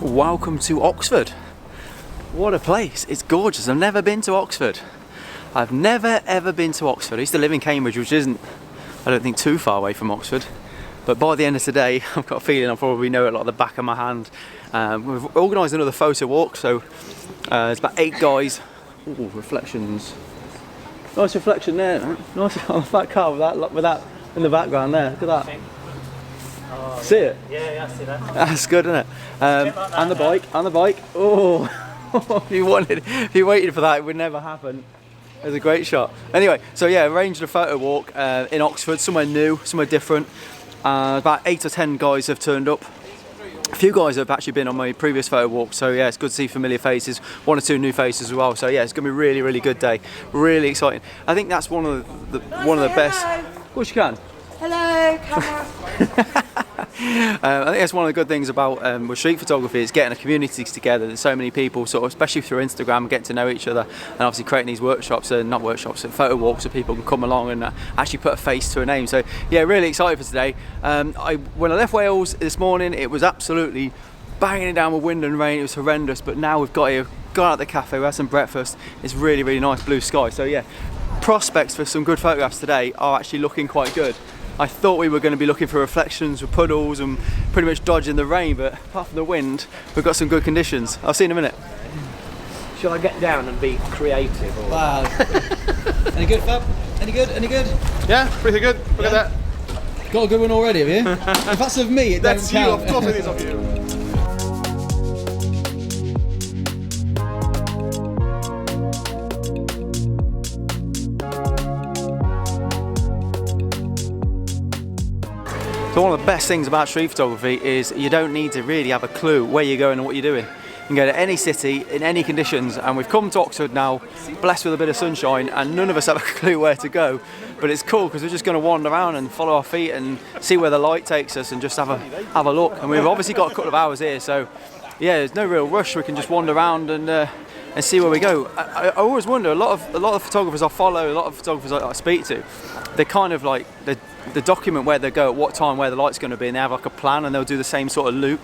Welcome to Oxford. What a place, it's gorgeous. I've never been to Oxford. I've never ever been to Oxford. I used to live in Cambridge, which isn't, I don't think, too far away from Oxford. But by the end of today, I've got a feeling I'll probably know it like the back of my hand. We've organised another photo walk, so there's about 8 guys. Ooh, reflections. Nice reflection there, man. Nice on the fat car with that in the background there. Look at that. Oh, see it? Yeah, I see that. That's good, isn't it? And the bike. Oh, if you waited for that, it would never happen. It was a great shot. Anyway, so yeah, arranged a photo walk in Oxford, somewhere new, somewhere different. About 8 or 10 guys have turned up. A few guys have actually been on my previous photo walk, so yeah, it's good to see familiar faces, 1 or 2 new faces as well. So yeah, it's going to be a really, really good day. Really exciting. I think that's one of the best. Of course you can. Hello, camera. I think that's one of the good things about with street photography is getting a community together. There's so many people, sort of, especially through Instagram, getting to know each other, and obviously creating these workshops, not workshops, photo walks, so people can come along and actually put a face to a name. So yeah, really excited for today. When I left Wales this morning, it was absolutely banging it down with wind and rain. It was horrendous, but now we've got here, gone out the cafe, we had some breakfast. It's really, really nice blue sky. So yeah, prospects for some good photographs today are actually looking quite good. I thought we were going to be looking for reflections with puddles and pretty much dodging the rain, but apart from the wind, we've got some good conditions. I'll see you in a minute. Shall I get down and be creative? Or... Wow. Any good, Fab? Any good? Any good? Yeah, pretty good. Look at that. Got a good one already, have you? If that's of me, it That's don't you, count. of course it is of you. So one of the best things about street photography is you don't need to really have a clue where you're going and what you're doing. You can go to any city in any conditions, and we've come to Oxford now, blessed with a bit of sunshine, and none of us have a clue where to go. But it's cool because we're just going to wander around and follow our feet and see where the light takes us and just have a look. And we've obviously got a couple of hours here, so yeah, there's no real rush. We can just wander around and see where we go. I always wonder, a lot of photographers I follow, a lot of photographers I speak to, they kind of like they document where they go at what time, where the light's going to be, and they have like a plan, and they'll do the same sort of loop.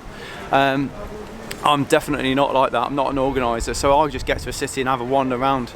I'm definitely not like that. I'm not an organiser, so I just get to a city and have a wander around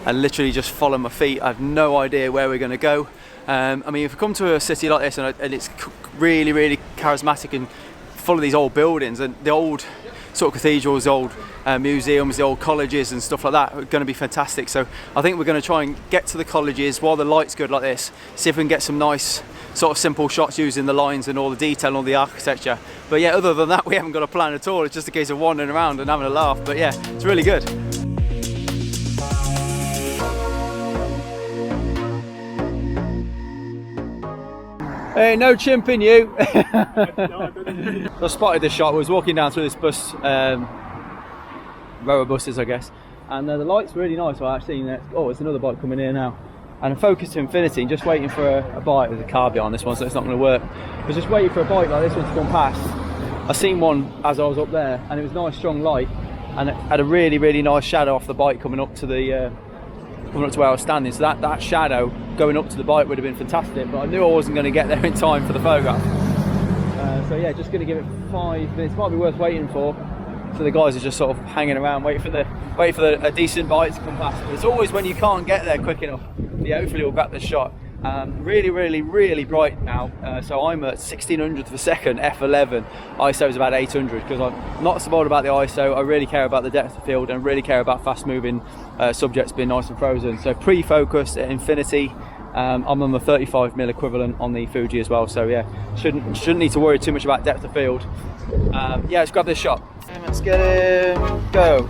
and literally just follow my feet. I have no idea where we're going to go. I mean, if we come to a city like this and it's really, really charismatic and full of these old buildings and the old sort of cathedrals, the old museums, the old colleges and stuff like that are going to be fantastic. So I think we're going to try and get to the colleges while the light's good like this, see if we can get some nice sort of simple shots using the lines and all the detail and all the architecture. But yeah, other than that, we haven't got a plan at all. It's just a case of wandering around and having a laugh. But yeah, it's really good. Hey, no chimping you. I spotted this shot. I was walking down through this bus, row of buses, I guess, and the light's really nice. So I've seen that. Oh, there's another bike coming here now. And I'm focused to infinity, just waiting for a bike. There's a car behind this one, so it's not going to work. I was just waiting for a bike like this one to come past. I seen one as I was up there, and it was nice, strong light, and it had a really, really nice shadow off the bike coming up to where I was standing. So that shadow going up to the bike would have been fantastic, but I knew I wasn't going to get there in time for the photograph. So yeah, just going to give it 5 minutes. Might be worth waiting for. So the guys are just sort of hanging around, waiting for a decent bike to come past. But it's always when you can't get there quick enough. Yeah, hopefully we'll grab this shot. Really, really, really bright now. So I'm at 1600th of a second, f11. ISO is about 800 because I'm not so bothered about the ISO. I really care about the depth of field and really care about fast-moving subjects being nice and frozen. So pre-focus at infinity. I'm on the 35mm equivalent on the Fuji as well. So yeah, shouldn't need to worry too much about depth of field. Yeah, let's grab this shot. Let's get him. Go.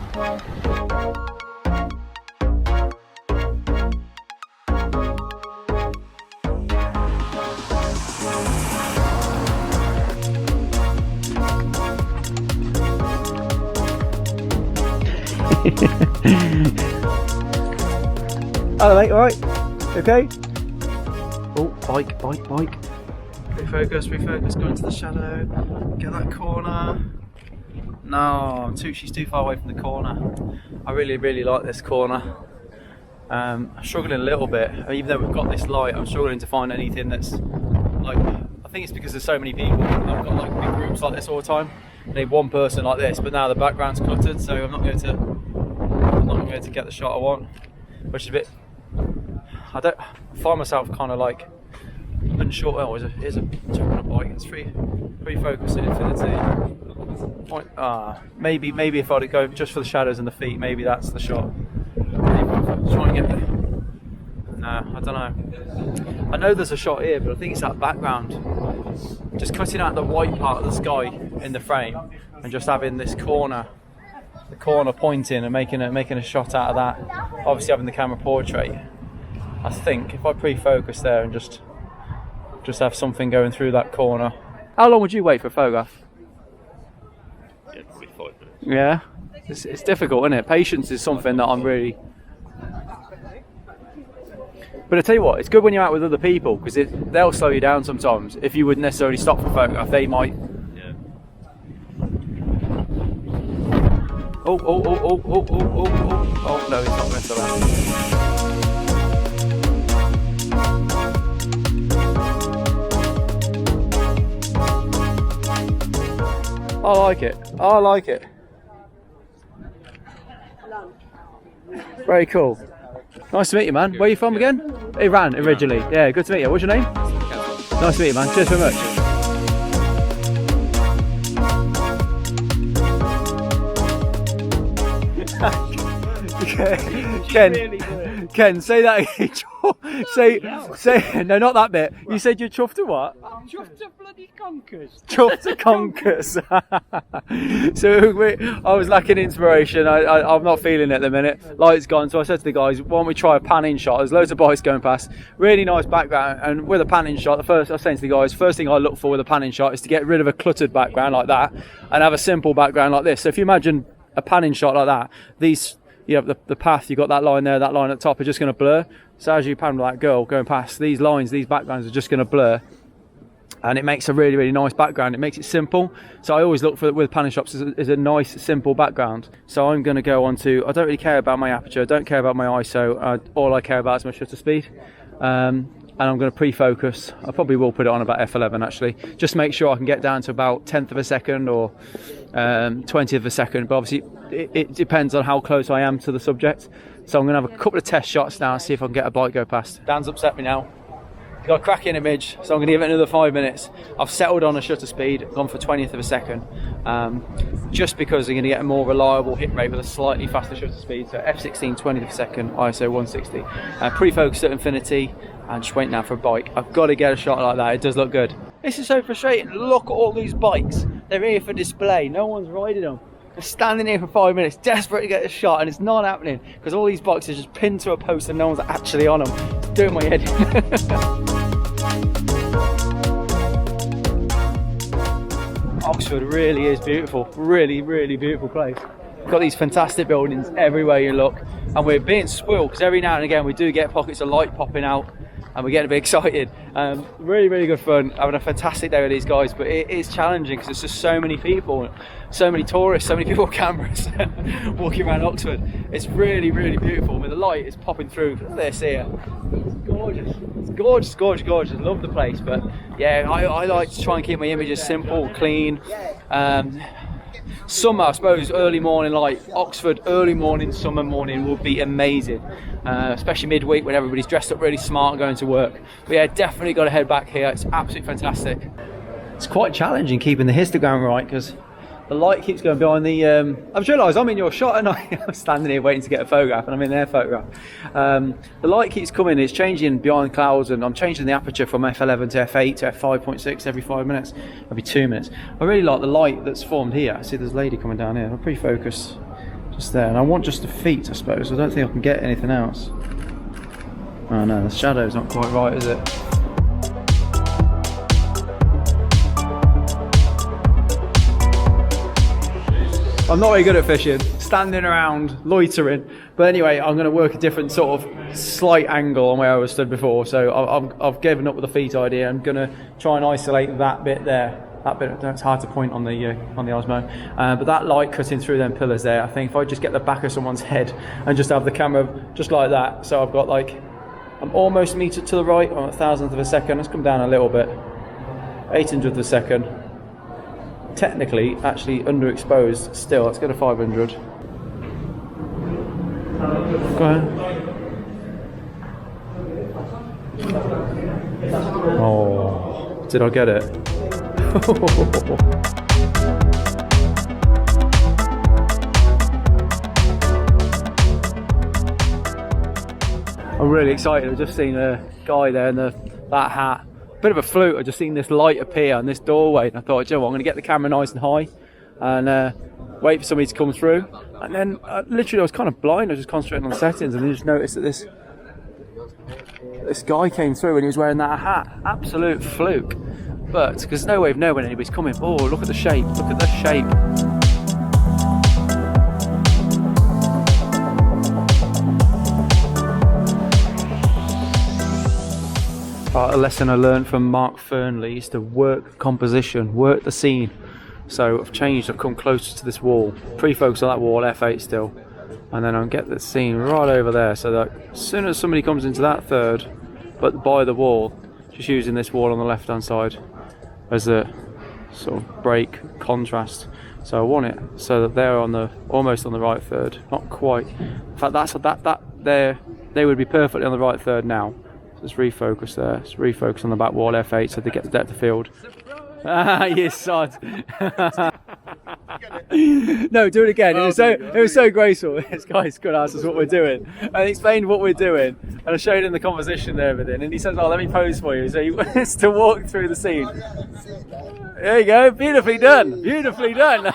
Hello mate, alright? Okay? Oh, bike. Refocus, go into the shadow, get that corner. No, she's too far away from the corner. I really, really like this corner. I'm struggling a little bit, even though we've got this light, I'm struggling to find anything that's like, I think it's because there's so many people, I've got like big groups like this all the time. I need one person like this, but now the background's cluttered, so I'm not going to get the shot I want, which is a bit. I find myself kind of like unsure. Oh, here's a terminal bike. It's free focus at infinity. Maybe if I'd go just for the shadows and the feet, maybe that's the shot. Try and get there. No, I don't know. I know there's a shot here, but I think it's that background. Just cutting out the white part of the sky in the frame and just having this corner, the corner pointing and making a shot out of that. Obviously having the camera portrait. I think if I pre-focus there and just have something going through that corner. How long would you wait for a photograph? Yeah, probably 5 minutes. Yeah, it's difficult, isn't it? Patience is something that I'm really. But I tell you what, it's good when you're out with other people because they'll slow you down sometimes. If you wouldn't necessarily stop for a photograph, they might. Yeah. Oh no, it's not going to land. I like it. Very cool. Nice to meet you, man. Where are you from again? Iran, originally. Yeah, good to meet you. What's your name? Nice to meet you, man. Cheers very much. Ken, say that again. say, no, not that bit. You said you're chuffed to what? Chuffed to bloody conkers. Chuffed to conkers. So I was lacking inspiration. I'm not feeling it at the minute. Light's gone, so I said to the guys, why don't we try a pan-in shot? There's loads of bikes going past. Really nice background, and with a pan-in shot, I was saying to the guys, first thing I look for with a pan-in shot is to get rid of a cluttered background like that and have a simple background like this. So if you imagine a pan-in shot like that, you have the path, you've got that line there, that line at the top are just going to blur. So as you pan with that girl going past, these lines, these backgrounds are just going to blur. And it makes a really, really nice background. It makes it simple. So I always look for, with panning shots, is a nice, simple background. So I'm going to go on to, I don't really care about my aperture, I don't care about my ISO. All I care about is my shutter speed. And I'm going to pre-focus. I probably will put it on about f11 actually. Just make sure I can get down to about 10th of a second or 20th of a second. But obviously it depends on how close I am to the subject. So I'm going to have a couple of test shots now and see if I can get a bike go past. Dan's upset me now. Got a cracking image, so I'm going to give it another 5 minutes. I've settled on a shutter speed, gone for 20th of a second, just because I'm going to get a more reliable hit rate with a slightly faster shutter speed. So f16, 20th of a second, ISO 160. Pre-focus at infinity, and just waiting now for a bike. I've got to get a shot like that, it does look good. This is so frustrating, look at all these bikes. They're here for display, no one's riding them. They're standing here for 5 minutes, desperate to get a shot, and it's not happening, because all these bikes are just pinned to a post and no one's actually on them. It's doing my head in. Oxford really is beautiful, really, really beautiful place. Got these fantastic buildings everywhere you look, and we're being spoiled because every now and again we do get pockets of light popping out and we're getting a bit excited. Really, really good fun, having a fantastic day with these guys, but it is challenging because there's just so many people, so many tourists, so many people with cameras walking around Oxford. It's really, really beautiful. I mean, the light is popping through this here. It's gorgeous. It's gorgeous, gorgeous, gorgeous. Love the place, but yeah, I like to try and keep my images simple, clean. Summer, I suppose, early morning light. Oxford, early morning, summer morning will be amazing, especially midweek when everybody's dressed up really smart and going to work. But yeah, definitely got to head back here. It's absolutely fantastic. It's quite challenging keeping the histogram right because the light keeps going behind the. I've just realised I'm in your shot and I'm standing here waiting to get a photograph and I'm in their photograph. The light keeps coming, it's changing behind clouds, and I'm changing the aperture from f11 to f8 to f5.6 every 5 minutes, every 2 minutes. I really like the light that's formed here. I see there's a lady coming down here. I'll pre-focus just there, and I want just the feet, I suppose. I don't think I can get anything else. Oh no, the shadow's not quite right, is it? I'm not very good at fishing, standing around, loitering. But anyway, I'm going to work a different sort of slight angle on where I was stood before. So I've given up with the feet idea. I'm going to try and isolate that bit there. That bit, it's hard to point on the Osmo. But that light cutting through them pillars there, I think if I just get the back of someone's head and just have the camera just like that. So I've got like, I'm almost metered to the right, I'm at 1,000th of a second. Let's come down a little bit. 800th of a second. technically actually underexposed still. Let's go to 500. Go ahead. Oh, did I get it? I'm really excited. I've just seen a guy there in that hat. Bit of a fluke. I've just seen this light appear on this doorway, and I thought, Joe, I'm going to get the camera nice and high and wait for somebody to come through. And then literally I was kind of blind. I was just concentrating on the settings, and then just noticed that this guy came through and he was wearing that hat. Absolute fluke. But because there's no way of knowing when anybody's coming. Oh, look at the shape. Look at the shape. A lesson I learned from Mark Fernley is to work composition, work the scene. So I've changed, I've come closer to this wall, pre-focus on that wall, F8 still, and then I'll get the scene right over there, so that as soon as somebody comes into that third, but by the wall, just using this wall on the left hand side as a sort of break contrast. So I want it so that they're on the almost on the right third, not quite. In fact, that there they would be perfectly on the right third now. Let's refocus there. Let's refocus on the back wall, F8, so they get the depth of field. Ah, you sod. No, do it again. It was so graceful. This guy's good asked us what we're doing. I explained what we're doing, and I showed him the composition there, everything, and he says, "Oh, let me pose for you." So he wants to walk through the scene. There you go, beautifully done, beautifully done. This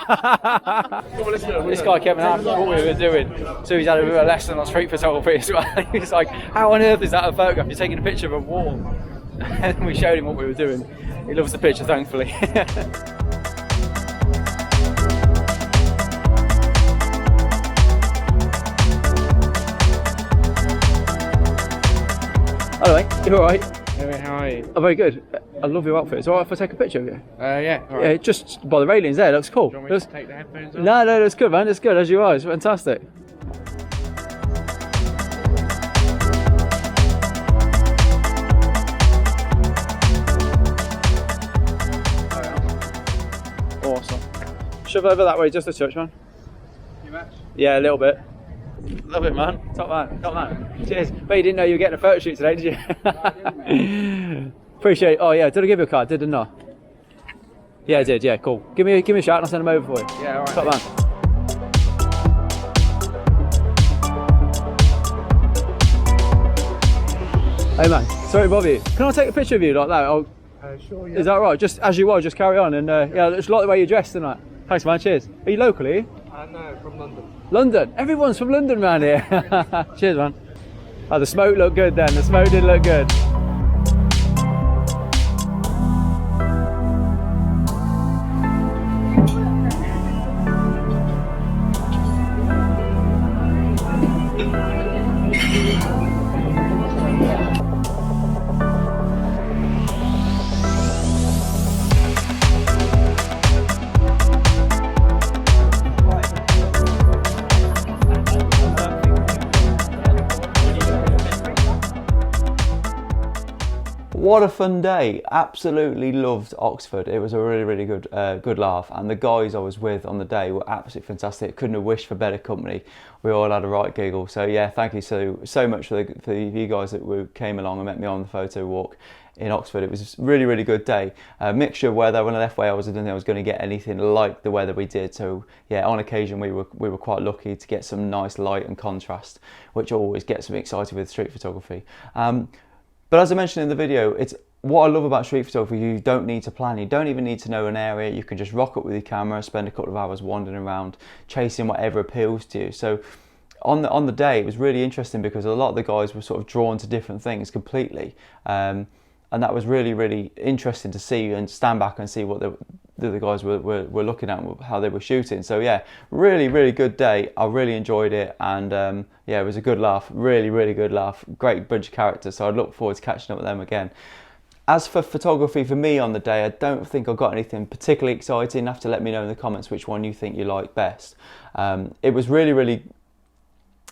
guy Kevin asked what we were doing, so he's had a bit of a lesson on street photography as well. He's like, how on earth is that a photograph? You're taking a picture of a wall. And we showed him what we were doing. He loves the picture, thankfully. Hello mate, you alright? Hey, how are you? Oh, very good. I love your outfit. Is it alright if I take a picture of you? Yeah, all Yeah, right. just by the railings there, it looks cool. Do you want me to take the headphones off? No, that's good, man. It's good as you are. It's fantastic. Awesome. Shove over that way just a touch, man. You match? Yeah, a little bit. Love it, man. Top man. Top man. Cheers. But you didn't know you were getting a photo shoot today, did you? Appreciate it. Oh yeah, did I give you a card? Did I not? Yeah, I did. Yeah, cool. Give me a shout and I'll send them over for you. Yeah, all right. Top man. Hey man, sorry to bother you. Can I take a picture of you like that? Sure, yeah. Is that right? Just as you are, just carry on. And yeah, it's like the way you're dressed tonight. Thanks, man. Cheers. Are you local, are you? No, from London. London. Everyone's from London around here. Cheers, man. Oh, the smoke looked good then. The smoke did look good. What a fun day. Absolutely loved Oxford. It was a really good good laugh, and the guys I was with on the day were absolutely fantastic. Couldn't have wished for better company. We all had a right giggle. So yeah, thank you so much for you guys that came along and met me on the photo walk in Oxford. It was a really good day. Mixture of weather. When I left Wales, I didn't think I was going to get anything like the weather we did. So yeah, on occasion we were quite lucky to get some nice light and contrast, which always gets me excited with street photography. But as I mentioned in the video, it's what I love about street photography. You don't need to plan. You don't even need to know an area. You can just rock up with your camera, spend a couple of hours wandering around, chasing whatever appeals to you. So on the day, it was really interesting because a lot of the guys were sort of drawn to different things completely. And that was really interesting to see and stand back and see what the guys were looking at, how they were shooting. So yeah, really good day. I really enjoyed it, and yeah, it was a good laugh. Really good laugh. Great bunch of characters. So I'd look forward to catching up with them again. As for photography for me on the day, I don't think I got anything particularly exciting. You have to let me know in the comments which one you think you like best. It was really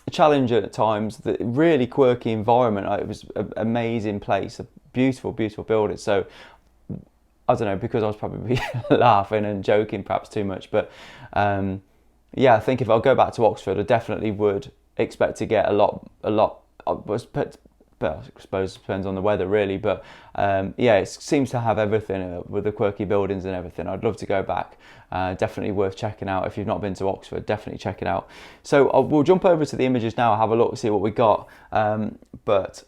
a challenge at times. The really quirky environment. It was an amazing place, a beautiful building. So I don't know, because I was probably laughing and joking perhaps too much, but yeah, I think if I go back to Oxford, I definitely would expect to get a lot. But I suppose it depends on the weather really, but yeah, it seems to have everything with the quirky buildings and everything. I'd love to go back. Definitely worth checking out. If you've not been to Oxford, definitely check it out. So we'll jump over to the images now, have a look, see what we got. But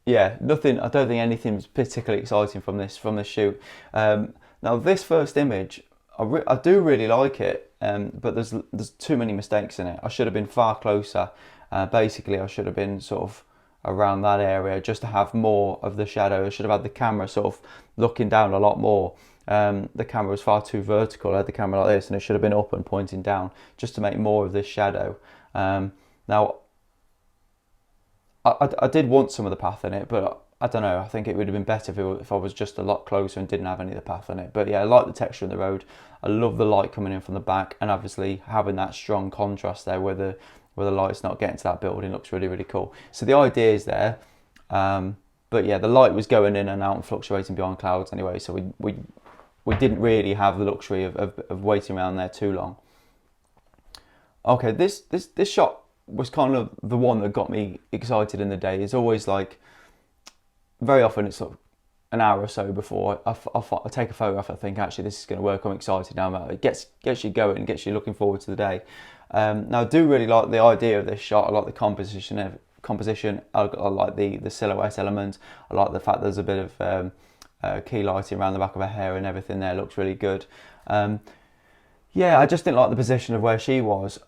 yeah, nothing. I don't think anything's particularly exciting from this shoot. Now this first image, I do really like it, but there's too many mistakes in it. I should have been far closer. Basically, I should have been sort of around that area just to have more of the shadow. I should have had the camera sort of looking down a lot more. The camera was far too vertical. I had the camera like this, and it should have been up and pointing down just to make more of this shadow. Now, I did want some of the path in it, but I don't know. I think it would have been better if I was just a lot closer and didn't have any of the path in it. But yeah, I like the texture of the road. I love the light coming in from the back, and obviously having that strong contrast there where the light's not getting to that building looks really, really cool. So the idea is there, but yeah, the light was going in and out and fluctuating behind clouds anyway, so we didn't really have the luxury of waiting around there too long. Okay, this shot was kind of the one that got me excited in the day. It's always like, very often it's sort of an hour or so before I take a photograph, I think actually this is going to work, I'm excited now. It gets you going, gets you looking forward to the day. Now I do really like the idea of this shot. I like the composition. I like the silhouette element. I like the fact there's a bit of key lighting around the back of her hair and everything there looks really good. Yeah, I just didn't like the position of where she was.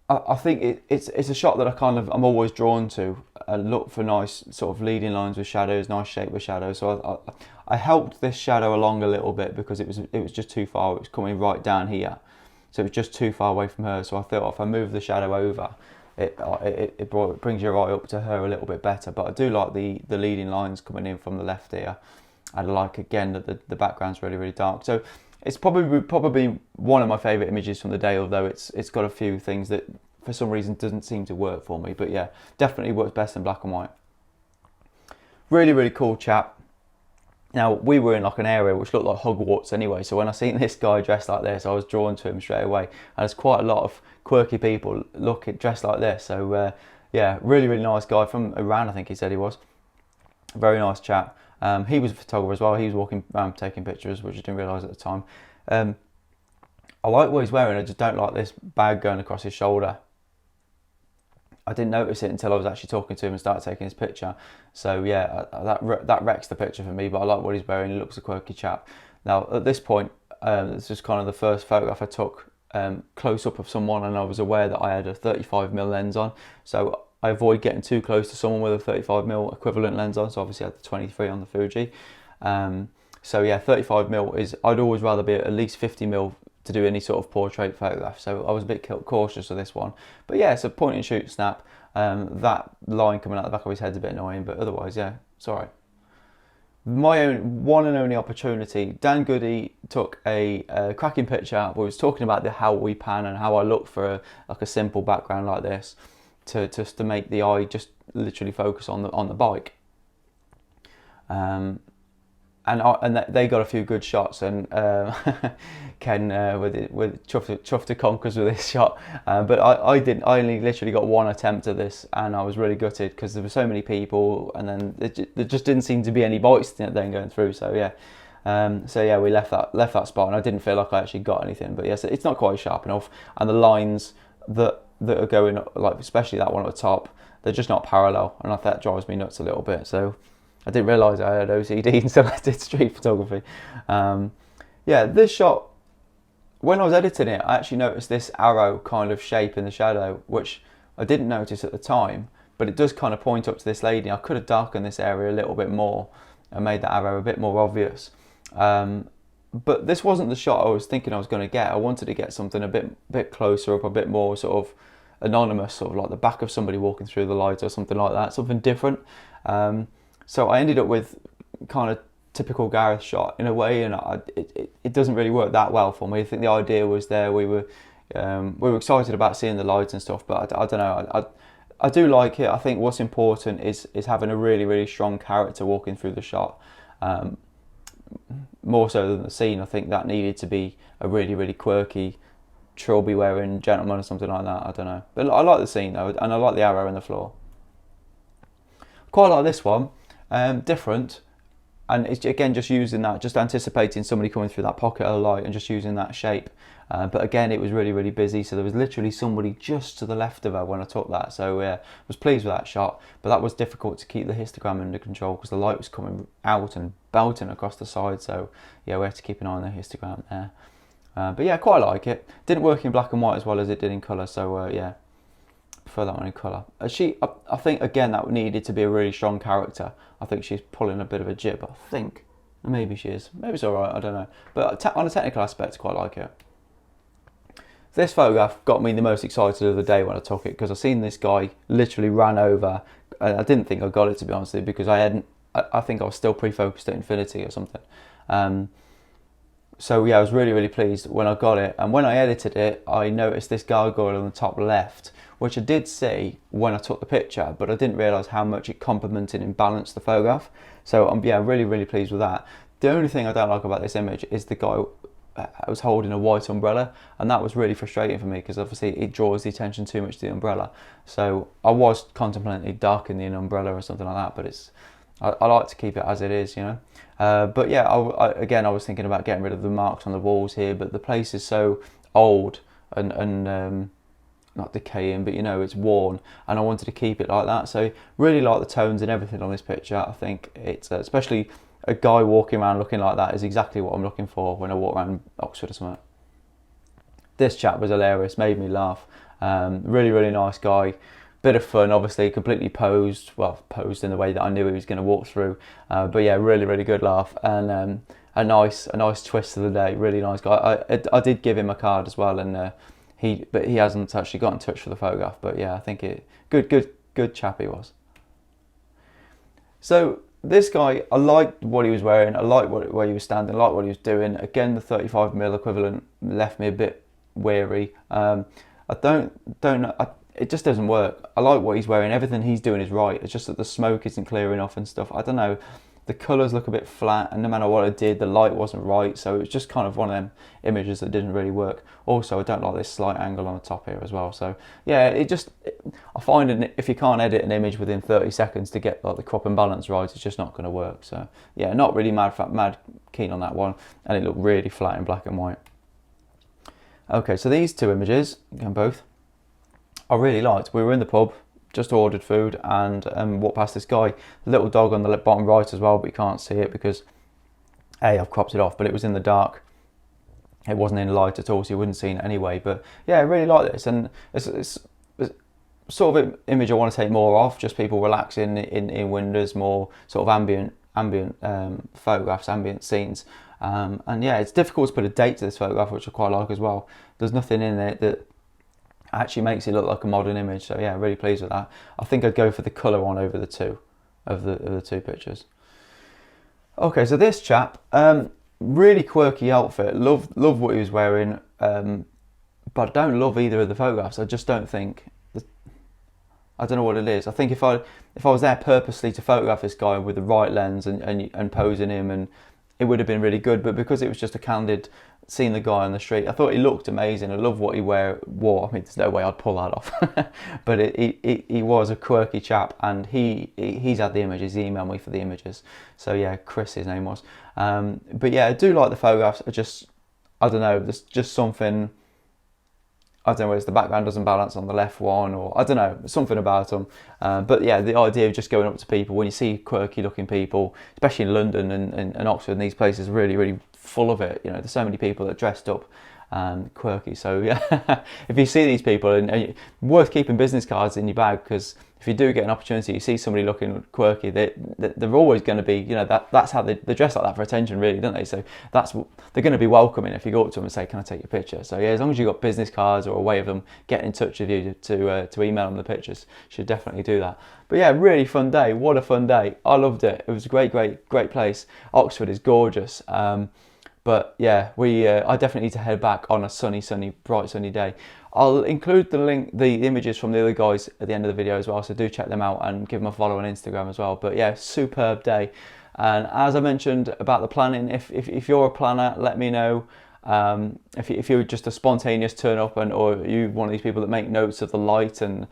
I think it's a shot that I'm always drawn to. I look for nice sort of leading lines with shadows, nice shape with shadows. So I helped this shadow along a little bit because it was just too far. It was coming right down here, so it was just too far away from her. So I thought if I move the shadow over, it brings your eye up to her a little bit better. But I do like the leading lines coming in from the left here. I like again that the background's really, really dark. So it's probably one of my favourite images from the day, although it's got a few things that for some reason doesn't seem to work for me. But yeah, definitely works best in black and white. Really, really cool chap. Now, we were in like an area which looked like Hogwarts anyway, so when I seen this guy dressed like this, I was drawn to him straight away. And there's quite a lot of quirky people dressed like this. So yeah, really, really nice guy from Iran, I think he said he was. Very nice chap. He was a photographer as well. He was walking around taking pictures, which I didn't realise at the time. I like what he's wearing. I just don't like this bag going across his shoulder. I didn't notice it until I was actually talking to him and started taking his picture. So yeah, that wrecks the picture for me, but I like what he's wearing. He looks a quirky chap. Now at this point, this is kind of the first photograph I took close up of someone, and I was aware that I had a 35mm lens on. So I avoid getting too close to someone with a 35mm equivalent lens on. So obviously I had the 23 on the Fuji. So yeah, 35mm is, I'd always rather be at least 50mm to do any sort of portrait photograph. So I was a bit cautious of this one. But yeah, it's a point and shoot snap. That line coming out the back of his head's a bit annoying, but otherwise, yeah, it's all right. My own one and only opportunity, Dan Goody took a cracking picture. We was talking about how we pan and how I look for a simple background like this to make the eye just literally focus on the bike. And they got a few good shots, and Ken with chuffed to conkers with this shot, but I didn't. I only literally got one attempt at this, and I was really gutted because there were so many people, and then there just didn't seem to be any bikes then going through. So yeah, we left that spot, and I didn't feel like I actually got anything. But yes, it's not quite sharp enough, and the lines that are going, like especially that one at the top, they're just not parallel, and that drives me nuts a little bit. So I didn't realise I had OCD until I did street photography. Yeah, this shot, when I was editing it, I actually noticed this arrow kind of shape in the shadow, which I didn't notice at the time, but it does kind of point up to this lady. I could have darkened this area a little bit more and made that arrow a bit more obvious. But this wasn't the shot I was thinking I was going to get. I wanted to get something a bit closer up, a bit more sort of anonymous, sort of like the back of somebody walking through the light or something like that, something different. So I ended up with kind of typical Gareth shot in a way, and it doesn't really work that well for me. I think the idea was there. We were excited about seeing the lights and stuff, but I don't know. I do like it. I think what's important is having a really, really strong character walking through the shot. more so than the scene. I think that needed to be a really, really quirky, trilby wearing gentleman or something like that. I don't know. But I like the scene though, and I like the arrow in the floor. Quite like this one. Different. And it's again just using that, just anticipating somebody coming through that pocket of the light and just using that shape. But again, it was really, really busy. So there was literally somebody just to the left of her when I took that. So I was pleased with that shot. But that was difficult to keep the histogram under control because the light was coming out and belting across the side. So yeah, we had to keep an eye on the histogram there. But yeah, quite like it. Didn't work in black and white as well as it did in colour. So yeah, prefer that one in colour. I think again that needed to be a really strong character. I think she's pulling a bit of a jib. I think maybe she is. Maybe it's all right. I don't know. But on a technical aspect, I quite like it. This photograph got me the most excited of the day when I took it because I seen this guy literally ran over. And I didn't think I got it, to be honest with you, because I think I was still pre-focused at infinity or something. So yeah, I was really, really pleased when I got it. And when I edited it, I noticed this gargoyle on the top left, which I did see when I took the picture, but I didn't realise how much it complemented and balanced the photograph. So I'm really, really pleased with that. The only thing I don't like about this image is the guy was holding a white umbrella, and that was really frustrating for me because obviously it draws the attention too much to the umbrella. So I was contemplating darkening the umbrella or something like that, but I like to keep it as it is, you know. But yeah, again, I was thinking about getting rid of the marks on the walls here, but the place is so old and not decaying, but you know, it's worn, and I wanted to keep it like that. So really like the tones and everything on this picture. I think it's especially a guy walking around looking like that is exactly what I'm looking for when I walk around Oxford or something. This chap was hilarious, made me laugh. Really, really nice guy. Bit of fun, obviously, completely posed in the way that I knew he was going to walk through. But yeah, really, really good laugh, and a nice twist of the day. Really nice guy. I did give him a card as well, and he hasn't actually got in touch for the photograph. But yeah, I think good chap he was. So this guy, I liked what he was wearing. I liked where he was standing. I liked what he was doing. Again, the 35mm equivalent left me a bit weary. I don't know. It just doesn't work. I like what he's wearing. Everything he's doing is right. It's just that the smoke isn't clear enough and stuff. I don't know. The colours look a bit flat, and no matter what I did, the light wasn't right. So it was just kind of one of them images that didn't really work. Also, I don't like this slight angle on the top here as well. So yeah, I find if you can't edit an image within 30 seconds to get like the crop and balance right, it's just not going to work. So yeah, not really mad keen on that one, and it looked really flat in black and white. Okay, so these two images, again both, I really liked. We were in the pub, just ordered food, and walked past this guy, little dog on the bottom right as well, but you can't see it because I've cropped it off, but it was in the dark. It wasn't in light at all, so you wouldn't see it anyway. But yeah, I really like this, and it's sort of an image I want to take more of, just people relaxing in windows, more sort of ambient photographs, ambient scenes. And yeah, it's difficult to put a date to this photograph, which I quite like as well. There's nothing in it that actually makes it look like a modern image. So yeah, really pleased with that. I think I'd go for the colour one over the two of the two pictures. Okay, so this chap, really quirky outfit. Love what he was wearing, but I don't love either of the photographs. I just don't think. I don't know what it is. I think if I was there purposely to photograph this guy with the right lens and posing him, and it would have been really good. But because it was just a candid seeing the guy on the street, I thought he looked amazing. I love what he wore. I mean, there's no way I'd pull that off. But he was a quirky chap, and he's had the images. He emailed me for the images. So yeah, Chris, his name was. But yeah, I do like the photographs. I don't know. There's just something. I don't know whether it's the background doesn't balance on the left one, or I don't know, something about them. But yeah, the idea of just going up to people, when you see quirky looking people, especially in London and Oxford and these places, really, really full of it. You know, there's so many people that are dressed up quirky. So yeah, if you see these people, and worth keeping business cards in your bag, because if you do get an opportunity, you see somebody looking quirky, they're always going to be, you know, that's how they dress like that for attention, really, don't they? So they're going to be welcoming if you go up to them and say, can I take your picture? So yeah, as long as you've got business cards or a way of them getting in touch with you to email them the pictures, you should definitely do that. But yeah, really fun day. What a fun day. I loved it. It was a great place. Oxford is gorgeous. But yeah, I definitely need to head back on a bright sunny day. I'll include the images from the other guys at the end of the video as well, so do check them out and give them a follow on Instagram as well. But yeah, superb day. And as I mentioned about the planning, if you're a planner, let me know. If you're just a spontaneous turn up, or you one of these people that make notes of the light and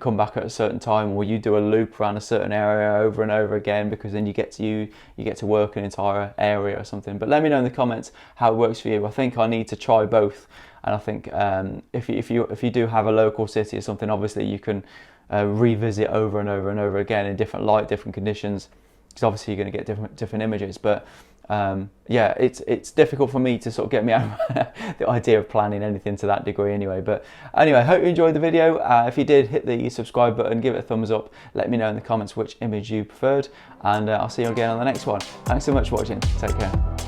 come back at a certain time, or you do a loop around a certain area over and over again, because then you get to work an entire area or something. But let me know in the comments how it works for you. I think I need to try both, and I think if you do have a local city or something, obviously you can revisit over and over and over again in different light, different conditions, because obviously you're going to get different images. But yeah, it's difficult for me to sort of get me out of the idea of planning anything to that degree anyway. But anyway, I hope you enjoyed the video. If you did, hit the subscribe button, give it a thumbs up, let me know in the comments which image you preferred, and I'll see you again on the next one. Thanks so much for watching. Take care.